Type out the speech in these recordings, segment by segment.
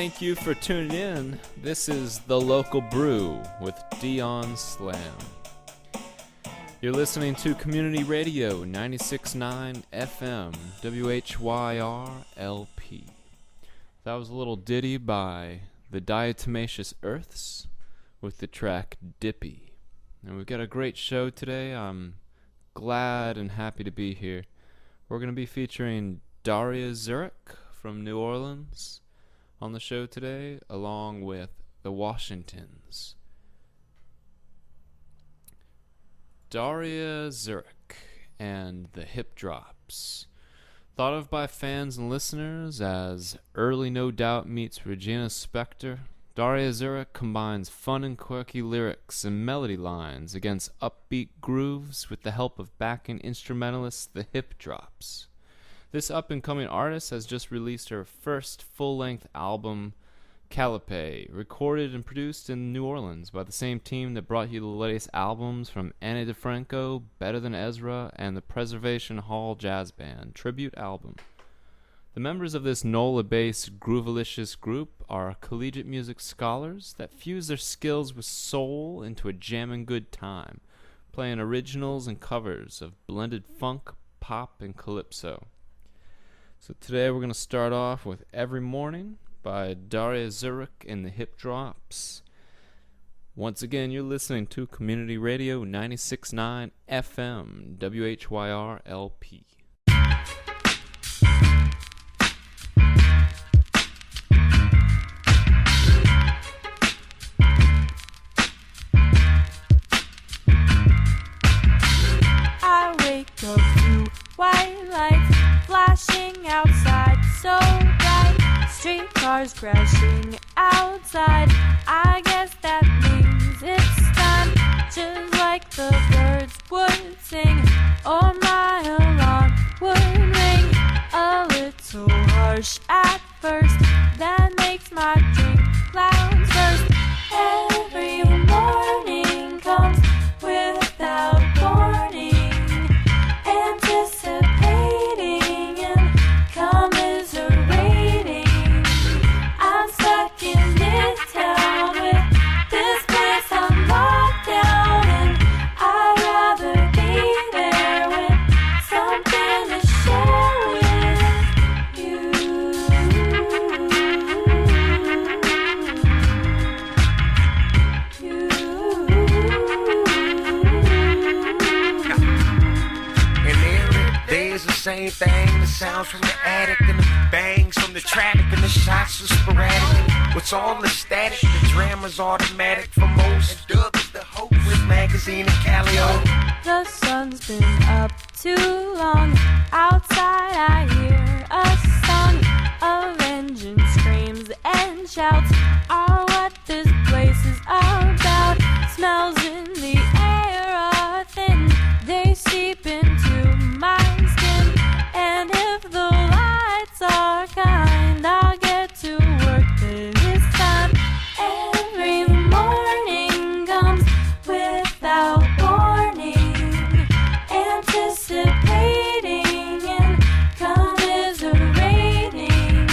Thank you for tuning in. This is The Local Brew with Deon Slam. You're listening to Community Radio 96.9 FM, WHYR-LP. That was a little ditty by the Diatomaceous Earths with the track Dippy. And we've got a great show today. I'm glad and happy to be here. We're going to be featuring Daria from New Orleans on the show today, along with the Washingtons. Daria and the Hip Drops. Thought of by fans and listeners as early No Doubt meets Regina Spektor, Daria combines fun and quirky lyrics and melody lines against upbeat grooves with the help of backing instrumentalists, the Hip Drops. This up-and-coming artist has just released her first full-length album, Calliope, recorded and produced in New Orleans by the same team that brought you the latest albums from Annie DeFranco, Better Than Ezra, and the Preservation Hall Jazz Band tribute album. The members of this NOLA-based groovalicious group are collegiate music scholars that fuse their skills with soul into a jammin' good time, playing originals and covers of blended funk, pop, and calypso. So today we're going to start off with Every Morning by Daria and the Hip Drops. Once again, you're listening to Community Radio 96.9 FM, WHYR-LP. I wake up to white lights flashing outside so bright, streetcars crashing outside. I guess that means it's time, just like the birds would sing, or my alarm would ring. A little harsh at first, that makes my drink clouds burst. Every morning comes without warning, anticipating and commiserating. I'm stuck in this town with this place on lockdown, and I'd rather be there with something to share with you. And every day is the same thing. The sounds from the attic and the bangs from the traffic and the shots are sporadic. What's all the static? The drama's automatic for most. And Doug is the host with magazine and Calio. The sun's been up too long. Outside I hear a song of engine screams and shouts are what this place is about. Smells in the air are thin, they seep into my skin. And if the lights are kind, I'll get to work this time. Every morning comes without warning, anticipating and commiserating.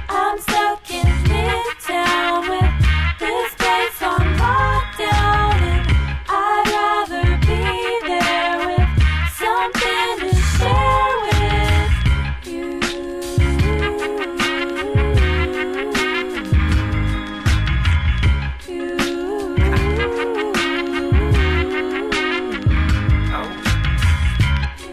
I'm stuck in midtown with this place on lockdown, and I'd rather be there with something to share with you.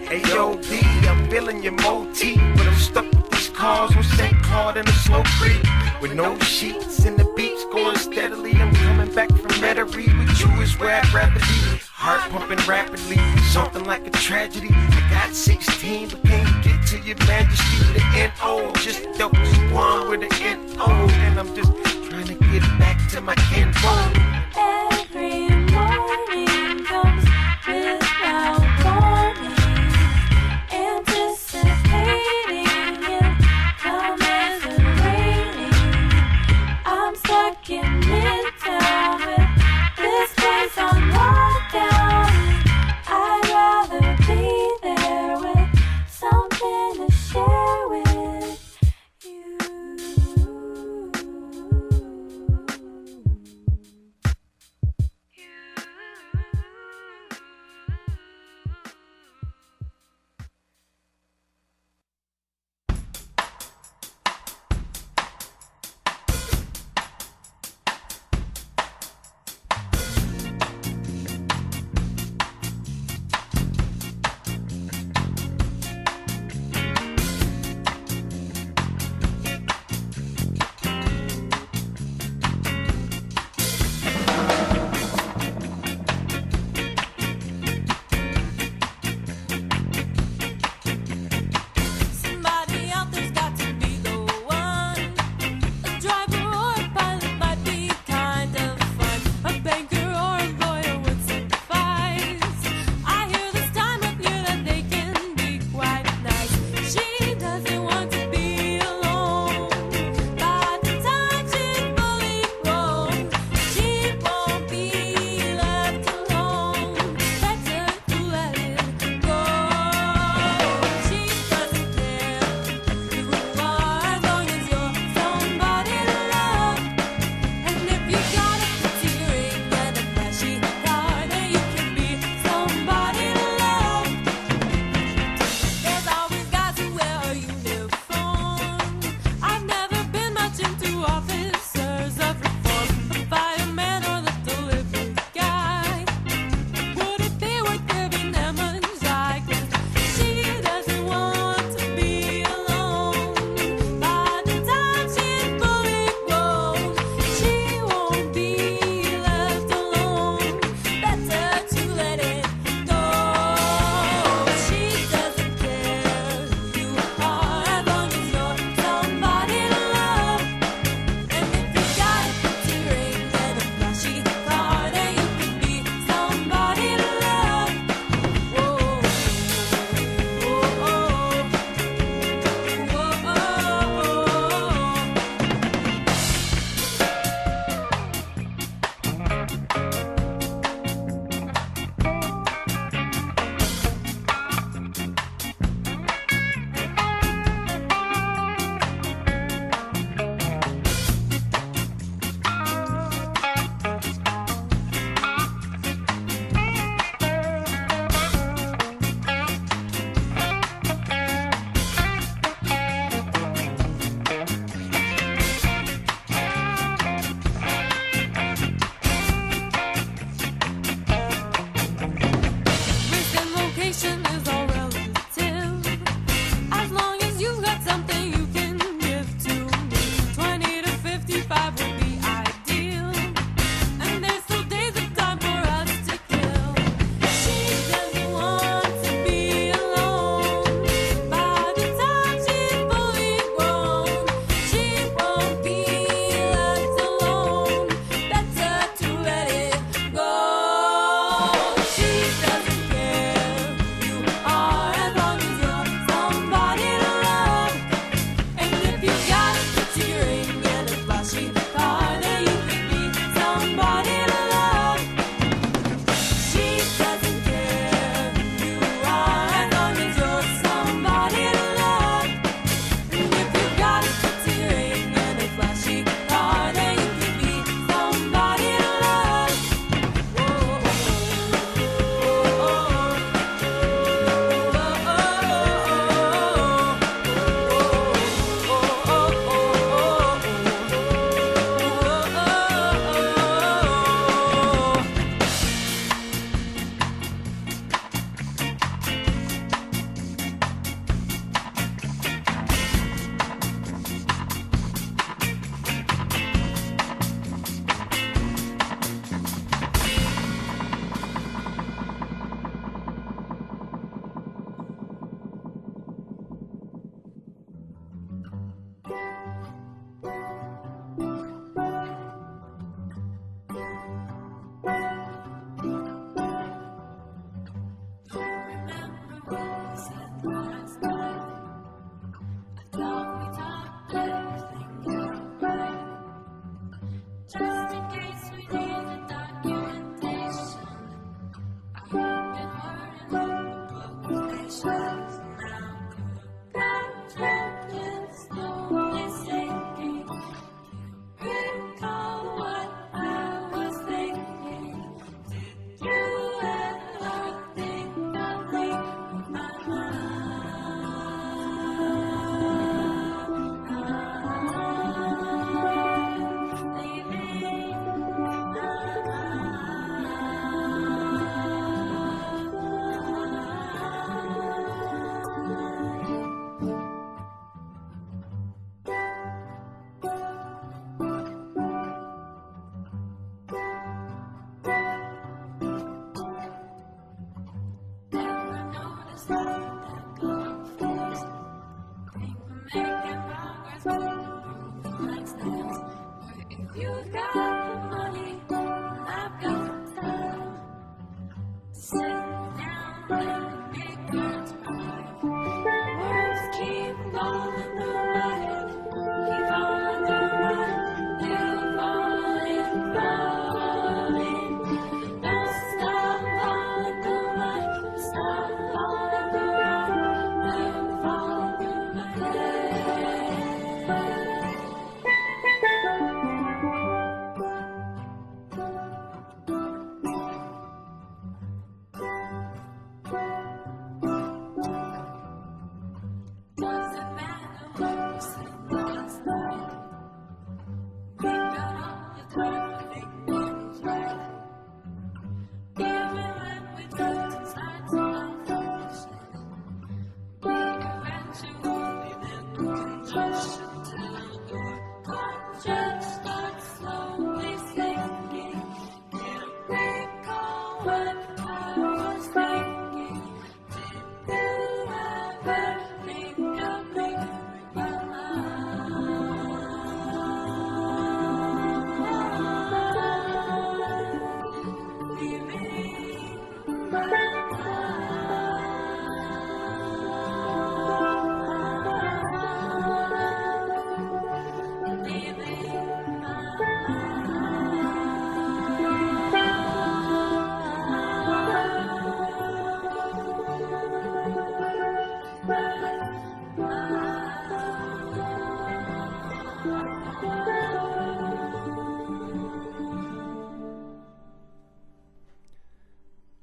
Hey yo, D, I'm feeling your motif, but I'm stuck with these cars on St. Claude in a slow creek. With no sheets and the beats going steadily. I'm coming back from Metairie, with you is where I'd rather be. Heart pumping rapidly, something like a tragedy. I got 16, but can't get to your majesty. The N.O. just dope, one with the N.O. And I'm just trying to get back to my kinfolk. Every morning comes without warning, anticipating and commiserating. I'm stuck in midtown with this place on lockdown. I'd rather be there with something to share with you.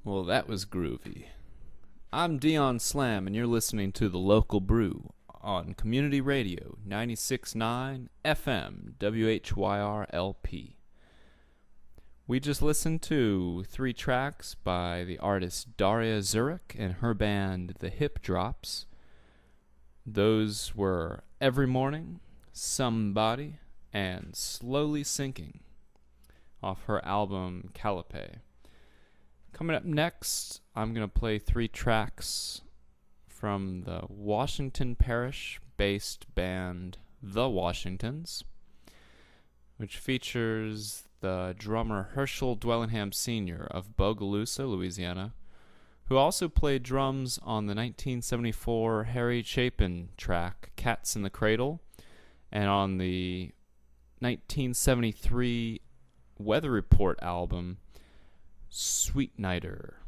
Well, that was groovy. I'm Deon Slam, and you're listening to The Local Brew on Community Radio 96.9 FM WHYR-LP. We just listened to 3 tracks by the artist Daria Zurich and her band The Hip Drops. Those were Every Morning, Somebody, and Slowly Sinking off her album Calipe. Coming up next, I'm going to play 3 tracks from the Washington Parish-based band The Washingtons, which features the drummer Herschel Dwellingham Sr. of Bogalusa, Louisiana, who also played drums on the 1974 Harry Chapin track Cats in the Cradle, and on the 1973 Weather Report album Sweet Nighter.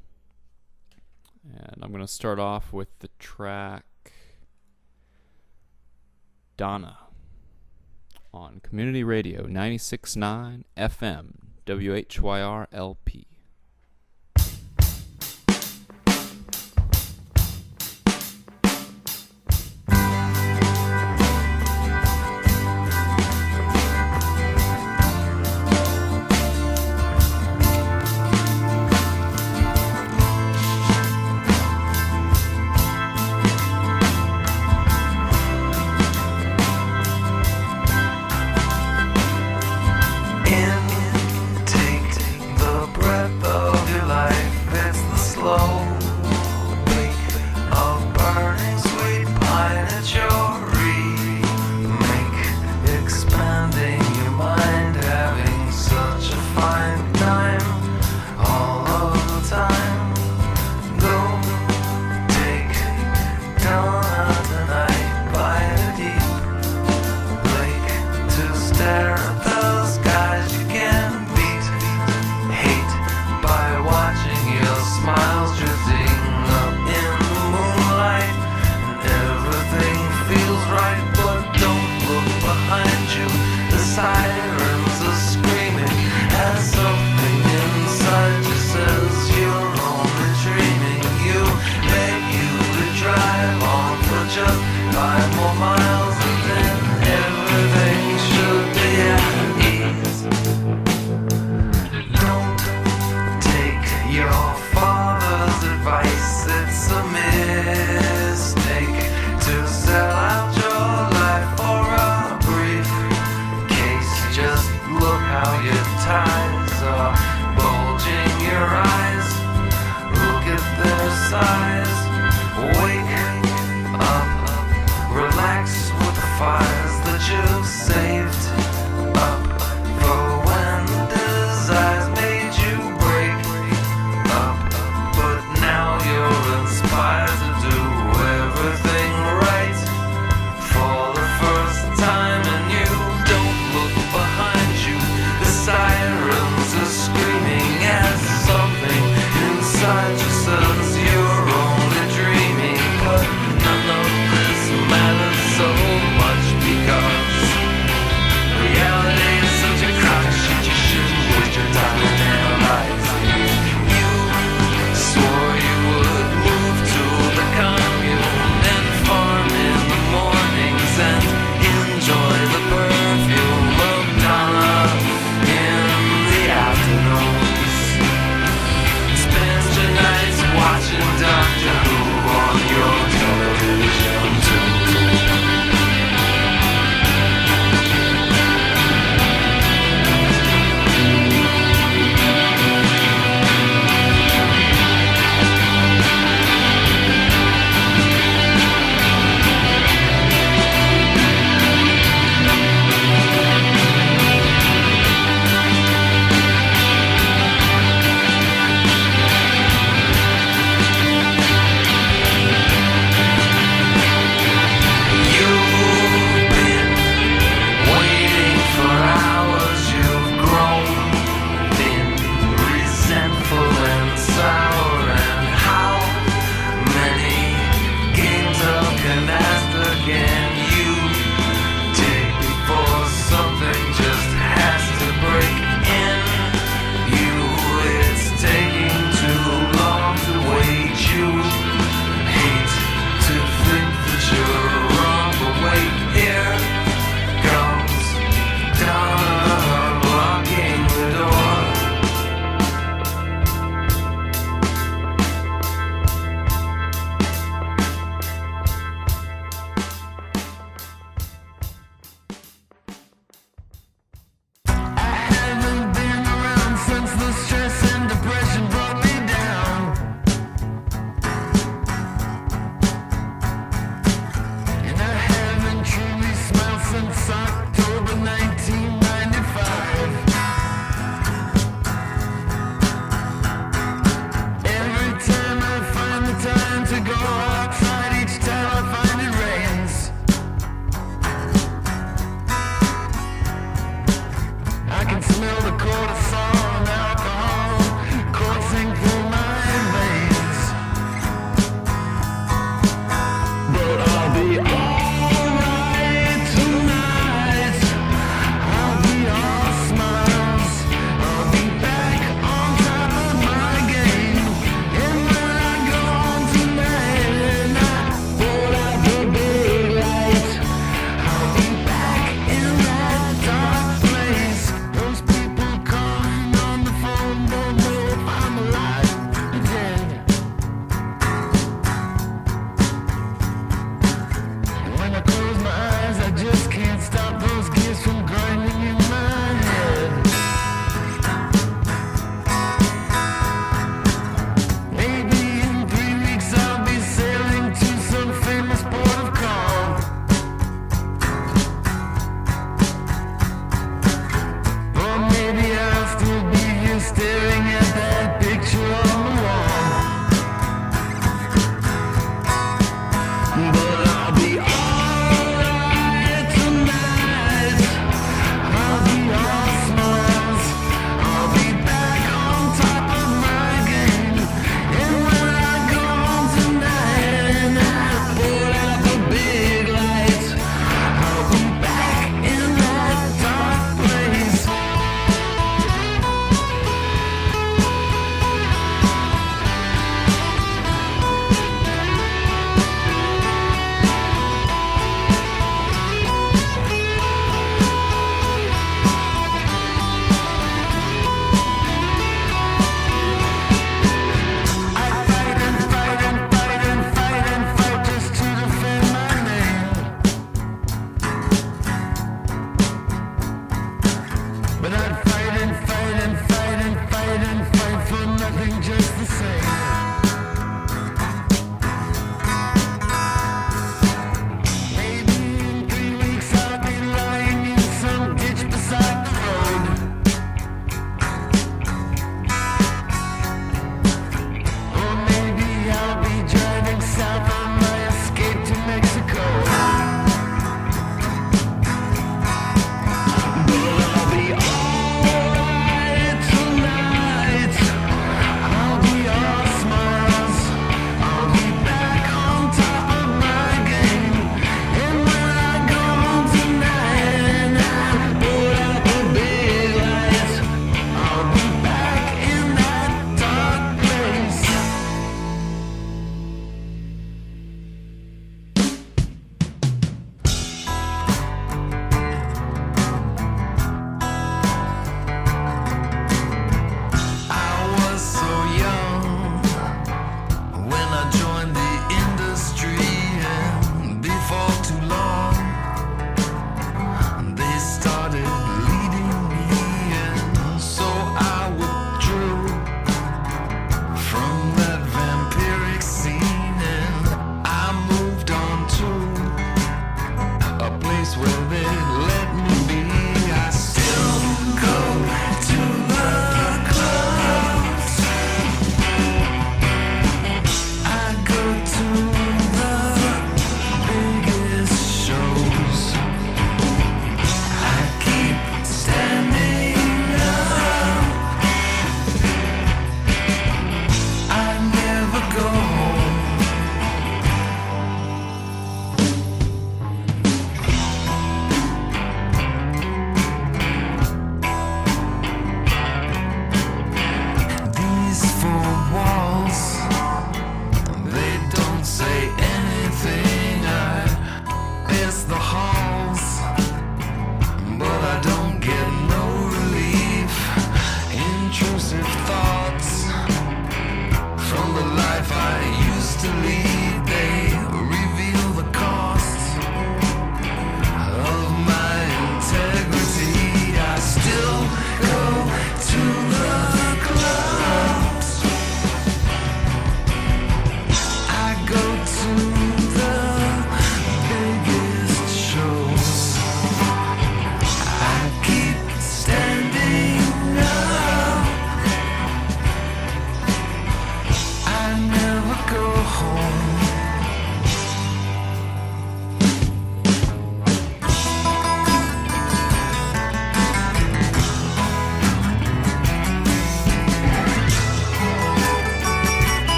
And I'm going to start off with the track Donna on Community Radio 96.9 FM WHYR-LP. Swore you would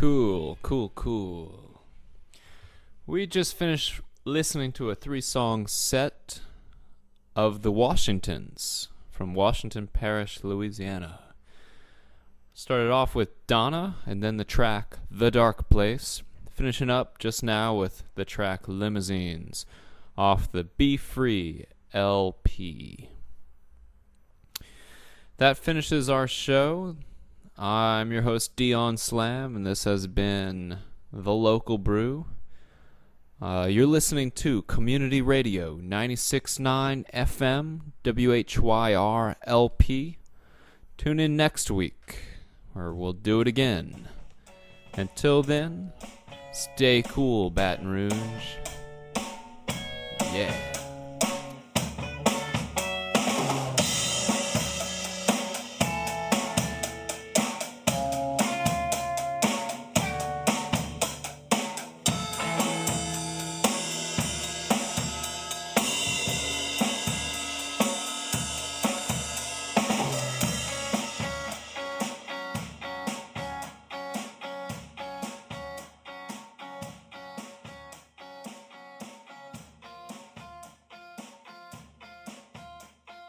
Cool. We just finished listening to a 3-song set of the Washingtons from Washington Parish, Louisiana. Started off with Donna and then the track The Dark Place. Finishing up just now with the track Limousines off the Be Free LP. That finishes our show. I'm your host, Deon Slam, and this has been The Local Brew. You're listening to Community Radio 96.9 FM, WHYR LP. Tune in next week, or we'll do it again. Until then, stay cool, Baton Rouge. Yeah.